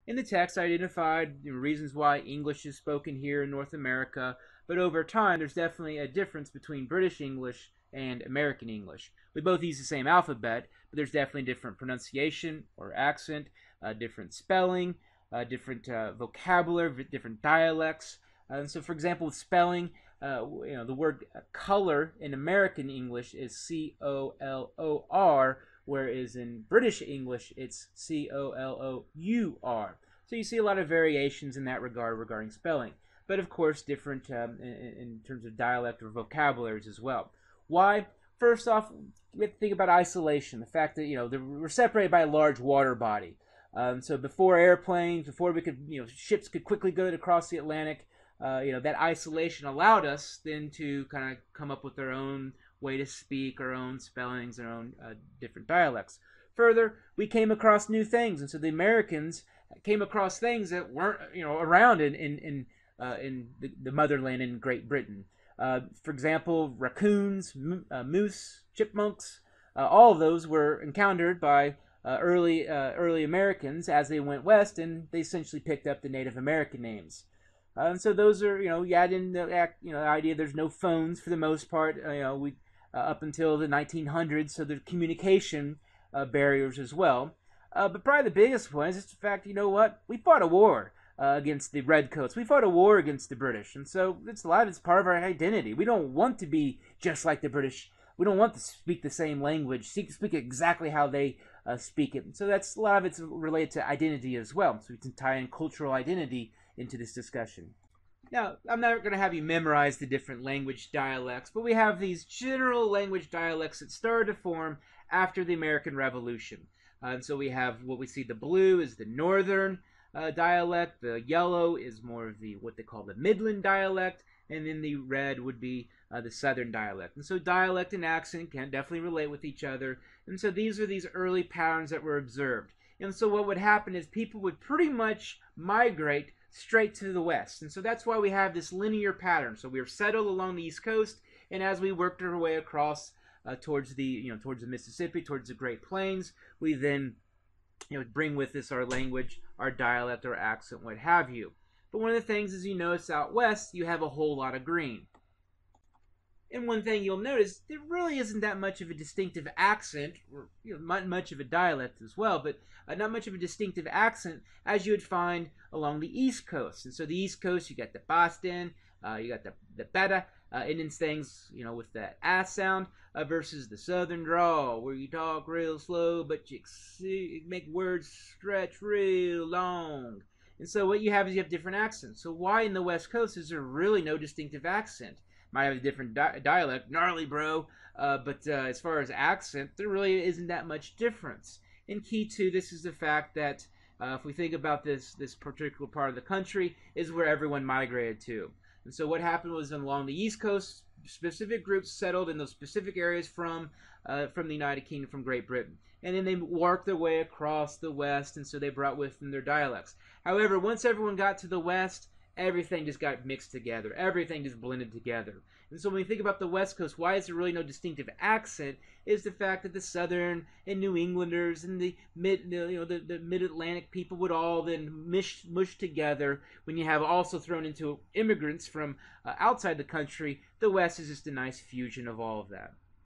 In the text, I identified reasons why English is spoken here in North America, but over time, there's definitely a difference between British English and American English. We both use the same alphabet, but there's definitely different pronunciation or accent, different spelling, different vocabulary, different dialects. And so, for example, with spelling, the word color in American English is COLOR, whereas in British English it's COLOUR. So you see a lot of variations in that regard regarding spelling, but of course different in terms of dialect or vocabularies as well. Why? First off, we have to think about isolation, the fact that we're separated by a large water body. So before airplanes, before we could, ships could quickly go across the Atlantic, that isolation allowed us then to kind of come up with our own way to speak, our own spellings, our own different dialects. Further, we came across new things, and so the Americans came across things that weren't, around in the motherland in Great Britain. For example, raccoons, moose, chipmunks, all of those were encountered by early Americans as they went west, and they essentially picked up the Native American names. And so those are, you add in the idea there's no phones for the most part, we up until the 1900s, so there's communication barriers as well. But probably the biggest one is just the fact, we fought a war against the Redcoats. We fought a war against the British, and so it's part of our identity. We don't want to be just like the British. We don't want to speak the same language, speak exactly how they speak it. So that's a lot of it's related to identity as well. So we can tie in cultural identity into this discussion. Now, I'm not going to have you memorize the different language dialects, but we have these general language dialects that started to form after the American Revolution. And so we have what we see, the blue is the northern dialect, the yellow is more of what they call the Midland dialect, and then the red would be the southern dialect. And so dialect and accent can definitely relate with each other. And so these are these early patterns that were observed. And so what would happen is people would pretty much migrate straight to the west. And so that's why we have this linear pattern. So we were settled along the East Coast, and as we worked our way across towards the Mississippi, towards the Great Plains, we then bring with us our language, our dialect, our accent, what have you. But one of the things is, you notice out west, you have a whole lot of green. And one thing you'll notice, there really isn't that much of a distinctive accent, or much of a dialect as well, but not much of a distinctive accent as you would find along the East Coast. And so the East Coast, you got the Boston, you got the beta, and then things, with that ass sound, versus the Southern drawl, where you talk real slow, but you make words stretch real long. And so what you have is you have different accents. So why in the West Coast is there really no distinctive accent? Might have a different dialect, gnarly bro, but as far as accent, there really isn't that much difference. And key to this is the fact that if we think about this particular part of the country, is where everyone migrated to. And so what happened was along the East Coast, specific groups settled in those specific areas from the United Kingdom, from Great Britain. And then they worked their way across the West, and so they brought with them their dialects. However, once everyone got to the West, everything just got mixed together. Everything just blended together. And so when we think about the West Coast, why is there really no distinctive accent? Is the fact that the Southern and New Englanders and the Mid-Atlantic people would all then mush together. When you have also thrown into immigrants from outside the country, the West is just a nice fusion of all of that.